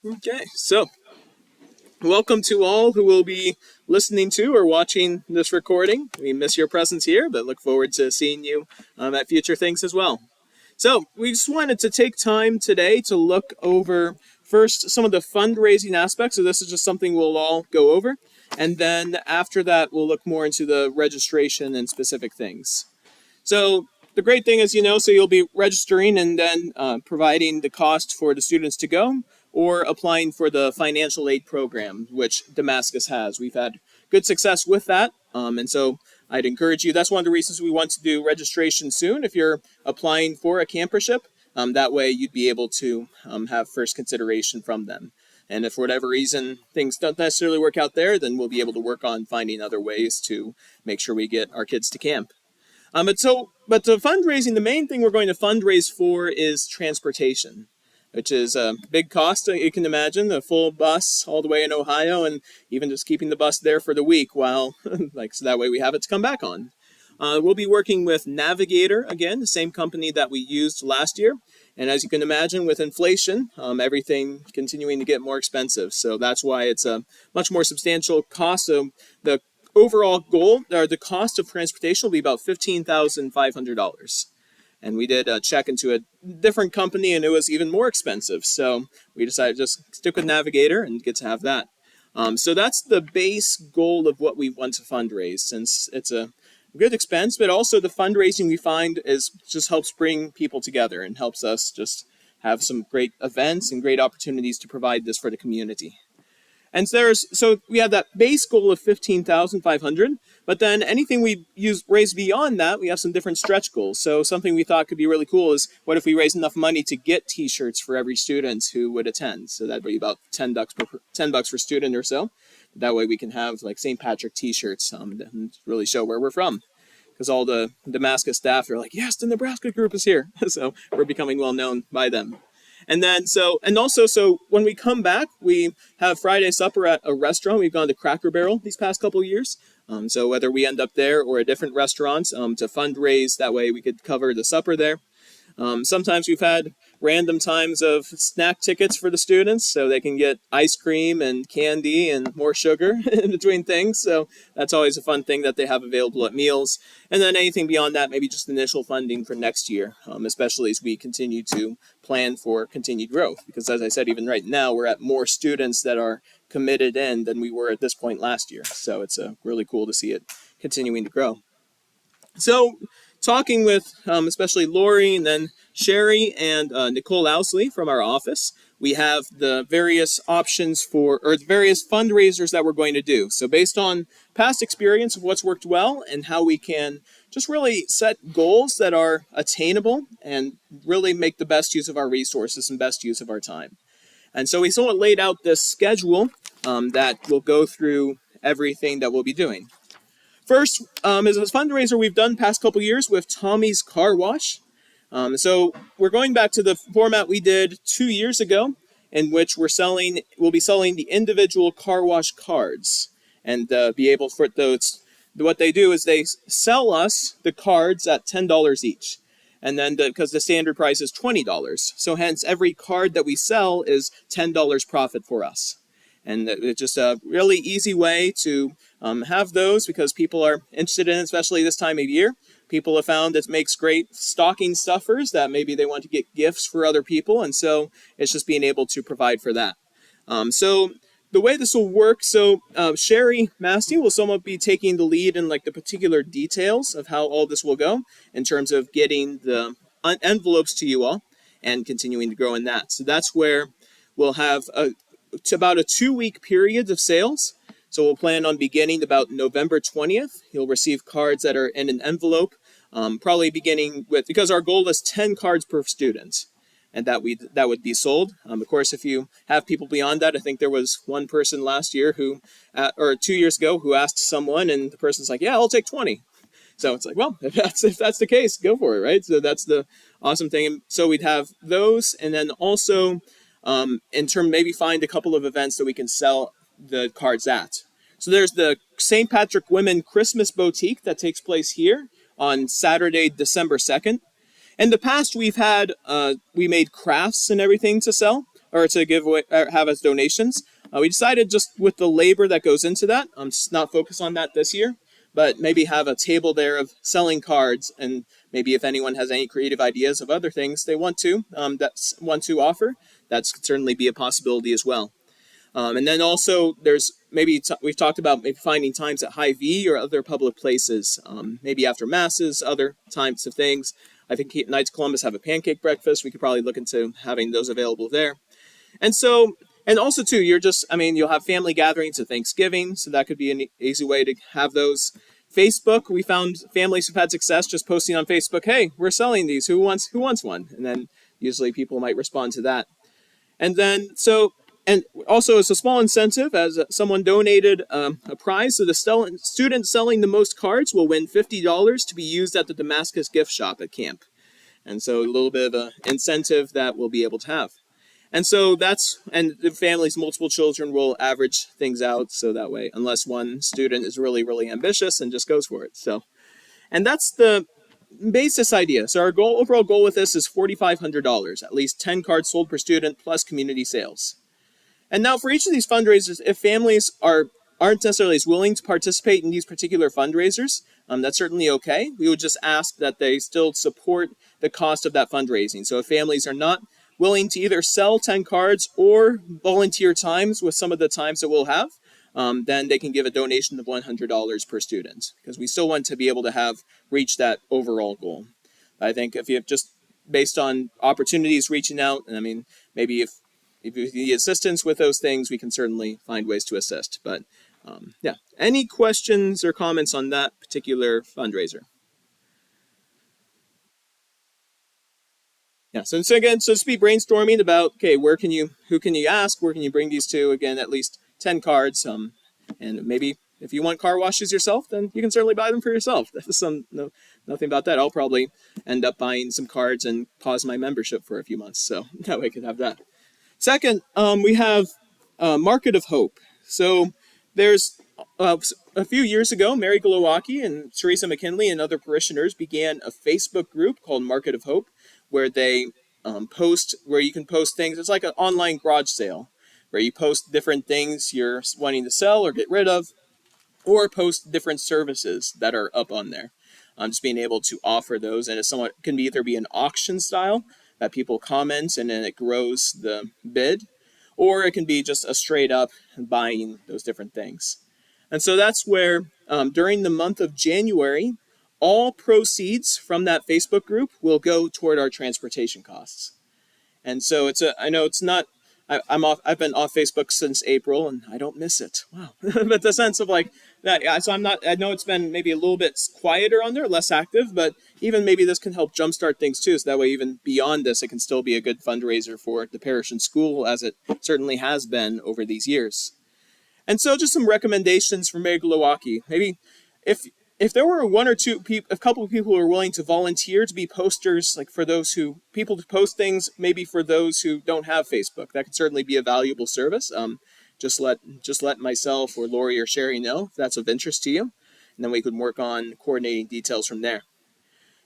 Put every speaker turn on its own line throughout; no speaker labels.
Okay, so welcome to all who will be listening to or watching this recording. We miss your presence here, but look forward to seeing you at future things as well. So, we just wanted to take time today to look over first some of the fundraising aspects. So, this is just something we'll all go over. And then after that, we'll look more into the registration and specific things. So the great thing is, so you'll be registering and then providing the cost for the students to go or applying for the financial aid program, which Damascus has. We've had good success with that. And so I'd encourage you. That's one of the reasons we want to do registration soon if you're applying for a campership. That way you'd be able to have first consideration from them. And if for whatever reason things don't necessarily work out there, then we'll be able to work on finding other ways to make sure we get our kids to camp. But the fundraising, the main thing we're going to fundraise for is transportation, which is a big cost. You can imagine a full bus all the way in Ohio, and even just keeping the bus there for the week while, so that way we have it to come back on. We'll be working with Navigator again, the same company that we used last year. And as you can imagine, with inflation, everything continuing to get more expensive. So that's why it's a much more substantial cost. So the overall goal, or the cost of transportation, will be about $15,500. And we did check into a different company, and it was even more expensive. So we decided to just stick with Navigator and get to have that. So that's the base goal of what we want to fundraise, since it's a good expense, but also the fundraising we find is just helps bring people together and helps us just have some great events and great opportunities to provide this for the community. And so we have that base goal of $15,500, but then anything we raise beyond that, we have some different stretch goals. So something we thought could be really cool is, what if we raise enough money to get T-shirts for every student who would attend? So that'd be about $10 per student or so. That way we can have like St. Patrick T-shirts and really show where we're from. Because all the Damascus staff are like, yes, the Nebraska group is here. So we're becoming well known by them. And also when we come back, we have Friday supper at a restaurant. We've gone to Cracker Barrel these past couple of years. So whether we end up there or a different restaurant to fundraise, that way we could cover the supper there. Sometimes we've had random times of snack tickets for the students so they can get ice cream and candy and more sugar in between things. So that's always a fun thing that they have available at meals. And then anything beyond that, maybe just initial funding for next year, especially as we continue to plan for continued growth. Because as I said, even right now, we're at more students that are committed in than we were at this point last year. So it's really cool to see it continuing to grow. So talking with especially Lori and then Sherry and Nicole Owsley from our office, we have the various options or the various fundraisers that we're going to do. So based on past experience of what's worked well and how we can just really set goals that are attainable and really make the best use of our resources and best use of our time. And so we sort of laid out this schedule that will go through everything that we'll be doing. First is a fundraiser we've done past couple years with Tommy's Car Wash. So we're going back to the format we did 2 years ago, in which we'll be selling the individual car wash cards and be able for those. What they do is they sell us the cards at $10 each. And then because the standard price is $20. So hence every card that we sell is $10 profit for us. And it's just a really easy way to have those because people are interested in it, especially this time of year. People have found it makes great stocking stuffers that maybe they want to get gifts for other people. And so it's just being able to provide for that. So the way this will work, Sherry Masty will somewhat be taking the lead in like the particular details of how all this will go in terms of getting the envelopes to you all and continuing to grow in that. So that's where we'll have about a 2-week period of sales. So we'll plan on beginning about November 20th. You'll receive cards that are in an envelope, probably beginning with, because our goal is 10 cards per student, and that would be sold. Of course, if you have people beyond that, I think there was one person last year or 2 years ago who asked someone, and the person's like, yeah, I'll take 20. So it's like, well, if that's the case, go for it, right? So that's the awesome thing. So we'd have those, and then also maybe find a couple of events that we can sell the cards at. So there's the St. Patrick Women Christmas Boutique that takes place here on Saturday, December 2nd. In the past, we made crafts and everything to sell. or to give away, or have as donations. We decided just with the labor that goes into that, just not focus on that this year, but maybe have a table there of selling cards, and maybe if anyone has any creative ideas of other things they want to offer, that's could certainly be a possibility as well. And then also there's we've talked about maybe finding times at High V or other public places, maybe after masses, other types of things. I think Knights of Columbus have a pancake breakfast. We could probably look into having those available there. And so, and also too, you'll have family gatherings at Thanksgiving, so that could be an easy way to have those. Facebook, we found families who've had success just posting on Facebook, "Hey, we're selling these. Who wants one?" And then usually people might respond to that. And then and also as a small incentive, as someone donated a prize, so the student selling the most cards will win $50 to be used at the Damascus gift shop at camp. And so a little bit of an incentive that we'll be able to have. And so and the family's multiple children will average things out, so that way, unless one student is really, really ambitious and just goes for it. So, and that's the basis idea. So our overall goal with this is $4,500, at least 10 cards sold per student plus community sales. And now for each of these fundraisers, if families aren't necessarily as willing to participate in these particular fundraisers, that's certainly okay. We would just ask that they still support the cost of that fundraising. So if families are not willing to either sell 10 cards or volunteer times with some of the times that we'll have, then they can give a donation of $100 per student, because we still want to be able to reach that overall goal. I think if you have just based on opportunities reaching out, and I mean, maybe if you need assistance with those things, we can certainly find ways to assist. But yeah, any questions or comments on that particular fundraiser? Yeah, so again, so just be brainstorming about, okay, who can you ask, where can you bring these to? Again, at least 10 cards, and maybe if you want car washes yourself, then you can certainly buy them for yourself. That's nothing about that. I'll probably end up buying some cards and pause my membership for a few months, so that way I could have that. Second, we have Market of Hope. So there's a few years ago, Mary Glowacki and Teresa McKinley and other parishioners began a Facebook group called Market of Hope, where they where you can post things. It's like an online garage sale, where you post different things you're wanting to sell or get rid of, or post different services that are up on there. Just being able to offer those, and it can either be an auction style that people comment and then it grows the bid, or it can be just a straight up buying those different things. And so that's where during the month of January, all proceeds from that Facebook group will go toward our transportation costs. And so I know it's not. I'm off. I've been off Facebook since April, and I don't miss it. Wow, but the sense of like that. Yeah, so I'm not. I know it's been maybe a little bit quieter on there, less active, but even maybe this can help jumpstart things too. So that way, even beyond this, it can still be a good fundraiser for the parish and school, as it certainly has been over these years. And so, just some recommendations from Mary Glowacki. Maybe if there were one or two people, a couple of people who are willing to volunteer to be posters, like for people to post things, maybe for those who don't have Facebook, that could certainly be a valuable service. Just let myself or Lori or Sherry know if that's of interest to you, and then we could work on coordinating details from there.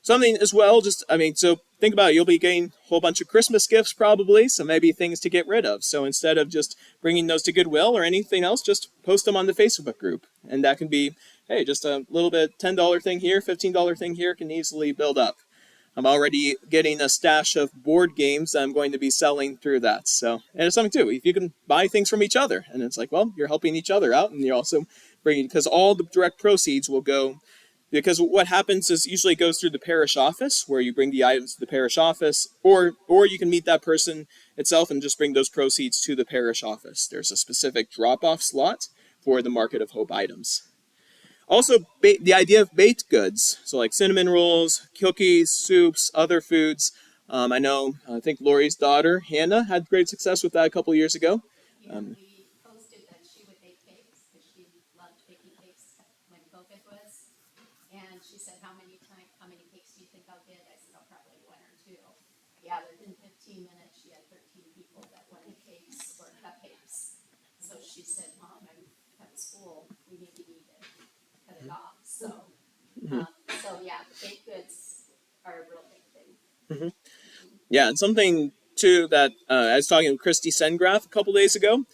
Something as well, so think about it. You'll be getting a whole bunch of Christmas gifts probably, so maybe things to get rid of. So instead of just bringing those to Goodwill or anything else, just post them on the Facebook group. And that can be, hey, just a little bit $10 thing here, $15 thing here can easily build up. I'm already getting a stash of board games that I'm going to be selling through that. So, and it's something too, if you can buy things from each other, and it's like, well, you're helping each other out, and you're also bringing, because all the direct proceeds will go. Because what happens is usually it goes through the parish office, where you bring the items to the parish office, or you can meet that person itself and just bring those proceeds to the parish office. There's a specific drop-off slot for the Market of Hope items. Also, the idea of baked goods, so like cinnamon rolls, cookies, soups, other foods. I think Lori's daughter, Hannah, had great success with that a couple years ago.
We posted that she would bake cakes because she loved baking cakes when COVID was. And she said, how many cakes do you think I'll get? I said, I'll probably one or two. Yeah, within 15 minutes, she had 13 people that wanted cakes or cupcakes. So she said, Mom, I'm at school. We need to eat it. Cut it off. So yeah, baked goods are a real big thing.
Yeah, and something too that I was talking with Christy Sengraff a couple days ago.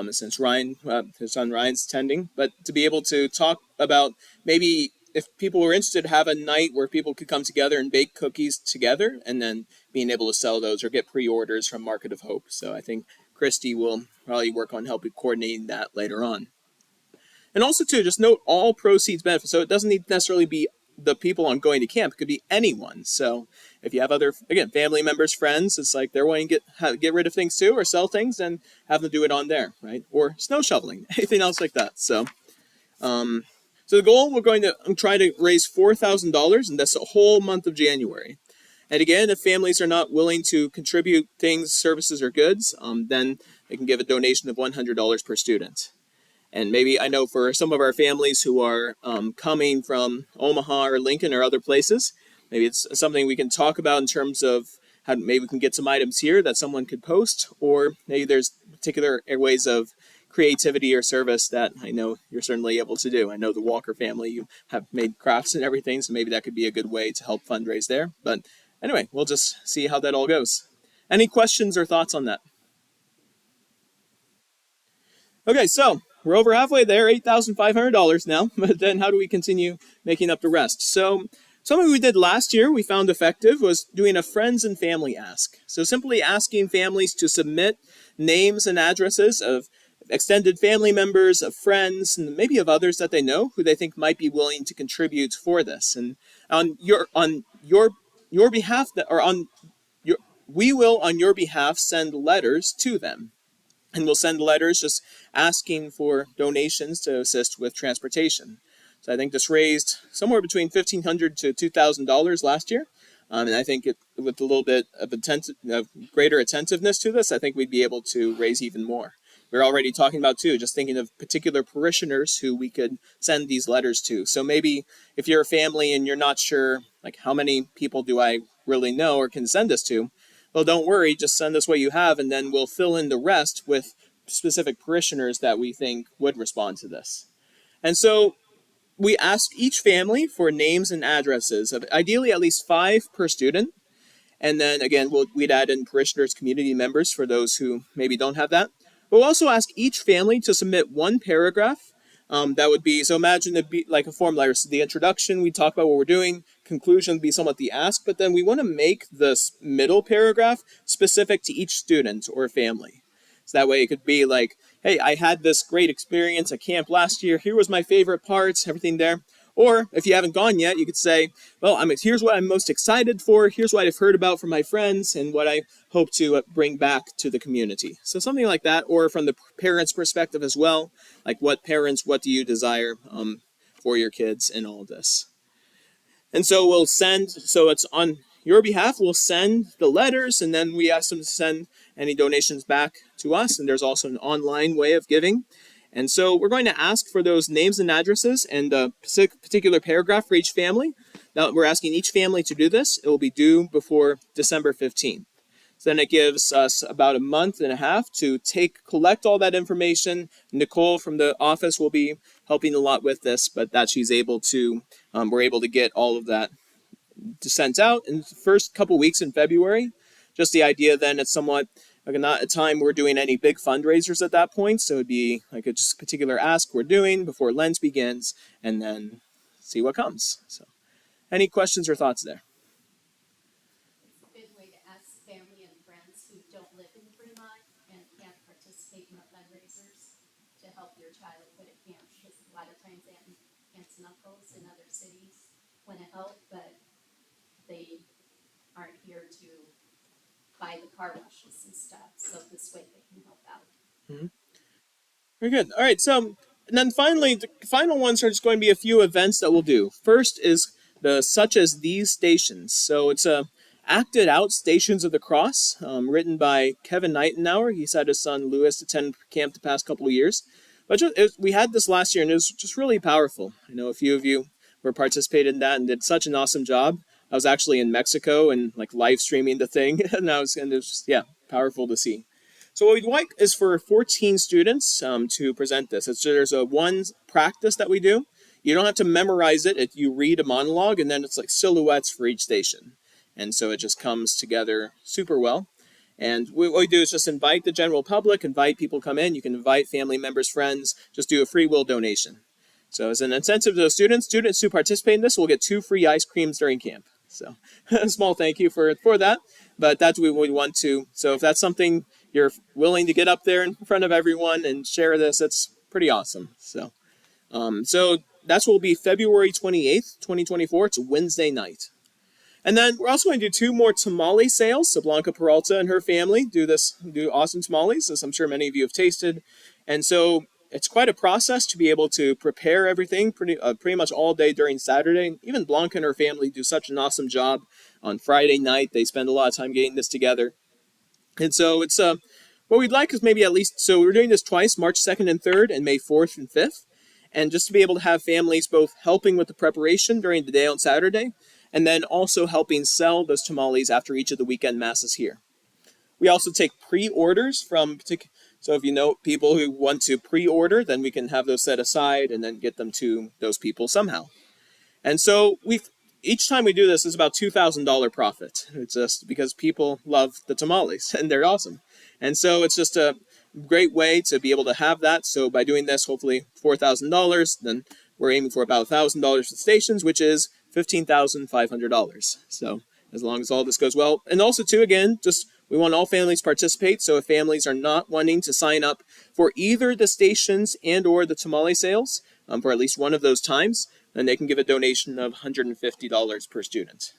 Since Ryan, his son Ryan's attending, but to be able to talk about maybe if people were interested, have a night where people could come together and bake cookies together, and then being able to sell those or get pre-orders from Market of Hope. So I think Christy will probably work on helping coordinating that later on. And also, too, just note all proceeds benefit. So it doesn't need to necessarily be the people on going to camp. It could be anyone. So if you have other, again, family members, friends, it's like they're wanting to get rid of things too or sell things, and have them do it on there, right? Or snow shoveling, anything else like that. So the goal, we're going to try to raise $4,000, and that's the whole month of January. And again, if families are not willing to contribute things, services, or goods, then they can give a donation of $100 per student. And maybe I know for some of our families who are coming from Omaha or Lincoln or other places, maybe it's something we can talk about in terms of how maybe we can get some items here that someone could post, or maybe there's particular ways of creativity or service that I know you're certainly able to do. I know the Walker family, you have made crafts and everything, so maybe that could be a good way to help fundraise there. But anyway, we'll just see how that all goes. Any questions or thoughts on that? Okay, so we're over halfway there, $8,500 now, but then how do we continue making up the rest? So something we did last year we found effective was doing a friends and family ask. So simply asking families to submit names and addresses of extended family members, of friends, and maybe of others that they know who they think might be willing to contribute for this. And on your behalf, or on your, we will on your behalf send letters to them, and we'll send letters just asking for donations to assist with transportation. So I think this raised somewhere between $1,500 to $2,000 last year. And I think with a little bit of greater attentiveness to this, I think we'd be able to raise even more. We're already talking about, too, just thinking of particular parishioners who we could send these letters to. So maybe if you're a family and you're not sure, like, how many people do I really know or can send this to, well, don't worry, just send us what you have, and then we'll fill in the rest with specific parishioners that we think would respond to this. And so we ask each family for names and addresses of ideally at least 5 per student. And then again, we'd add in parishioners, community members for those who maybe don't have that. But we'll also ask each family to submit one paragraph. That would be, so imagine it'd be like a form letter. So the introduction, we talk about what we're doing. Conclusion would be somewhat the ask, but then we want to make this middle paragraph specific to each student or family. So that way it could be like, hey, I had this great experience at camp last year. Here was my favorite parts, everything there. Or if you haven't gone yet, you could say, well, here's what I'm most excited for. Here's what I've heard about from my friends and what I hope to bring back to the community. So something like that, or from the parents' perspective as well, like what do you desire for your kids in all of this? And so we'll send, so it's on your behalf, we'll send the letters, and then we ask them to send any donations back to us. And there's also an online way of giving. And so we're going to ask for those names and addresses and a particular paragraph for each family. Now we're asking each family to do this. It will be due before December 15th. So then it gives us about a month and a half to collect all that information. Nicole from the office will be helping a lot with this, but that she's able to, we're able to get all of that sent out in the first couple weeks in February. Just the idea then it's somewhat like not a time we're doing any big fundraisers at that point, so it'd be like a just particular ask we're doing before Lent begins, and then see what comes. So, any questions or thoughts there?
It's a good way to ask family and friends who don't live in Fremont and can't participate in the fundraisers to help your childhood at camp, because a lot of times aunts and uncles in other cities want to help, but they aren't here to buy the car washes and stuff, so this way they can help out.
Mm-hmm. Very good. All right, so and then finally, the final ones are just going to be a few events that we'll do. First is the Such as These Stations. So it's acted out Stations of the Cross, written by Kevin Nightenauer. He's had his son Lewis attend camp the past couple of years. But we had this last year, and it was just really powerful. I know a few of you were participated in that and did such an awesome job. I was actually in Mexico and like live streaming the thing, and it was just powerful to see. So what we'd like is for 14 students to present this. There's a one practice that we do. You don't have to memorize it. You read a monologue, and then it's like silhouettes for each station. And so it just comes together super well. And what we do is just invite the general public, invite people come in. You can invite family members, friends, just do a free will donation. So as an incentive to those students who participate in this will get 2 free ice creams during camp. So a small thank you for that. But that's what we want to. So if that's something you're willing to get up there in front of everyone and share this, it's pretty awesome. So that's what will be February 28th, 2024. It's a Wednesday night. And then we're also going to do 2 more tamale sales. So Blanca Peralta and her family do awesome tamales, as I'm sure many of you have tasted. And so it's quite a process to be able to prepare everything pretty much all day during Saturday. Even Blanca and her family do such an awesome job on Friday night. They spend a lot of time getting this together. And so it's what we'd like is maybe at least, so we're doing this twice, March 2nd and 3rd and May 4th and 5th. And just to be able to have families both helping with the preparation during the day on Saturday, and then also helping sell those tamales after each of the weekend masses here. We also take pre-orders from so if you know people who want to pre-order, then we can have those set aside and then get them to those people somehow. And so each time we do this is about $2,000 profit. It's just because people love the tamales and they're awesome. And so it's just a great way to be able to have that. So by doing this, hopefully $4,000, then we're aiming for about $1,000 for stations, which is $15,500. So as long as all this goes well. And also too, again, just we want all families to participate. So if families are not wanting to sign up for either the stations and or the tamale sales for at least one of those times, then they can give a donation of $150 per student.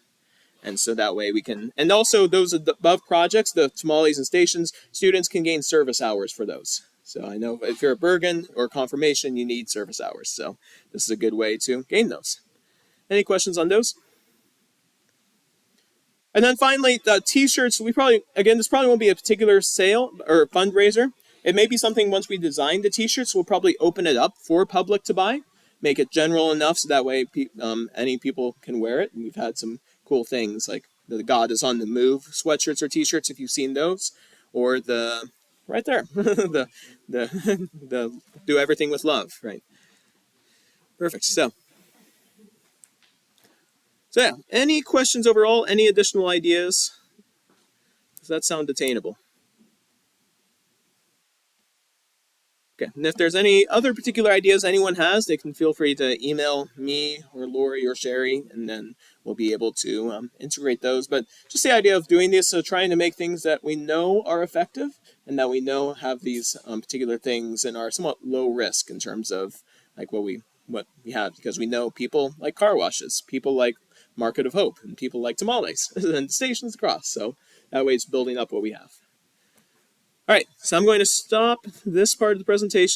And so that way we can, and also those above projects, the tamales and stations, students can gain service hours for those. So I know if you're at Bergen or confirmation, you need service hours. So this is a good way to gain those. Any questions on those? And then finally, the t-shirts, this probably won't be a particular sale or fundraiser. It may be something once we design the t-shirts, we'll probably open it up for public to buy, make it general enough so that way any people can wear it. And we've had some cool things like the God is on the Move sweatshirts or t-shirts, if you've seen those, or the, right there, the do everything with love, right? Perfect. So yeah, any questions overall? Any additional ideas? Does that sound attainable? Okay, and if there's any other particular ideas anyone has, they can feel free to email me or Lori or Sherry, and then we'll be able to integrate those. But just the idea of doing this, so trying to make things that we know are effective and that we know have these particular things and are somewhat low risk in terms of like what we have, because we know people like car washes, people like Market of Hope, and people like tamales and stations across. So that way it's building up what we have. All right, so I'm going to stop this part of the presentation.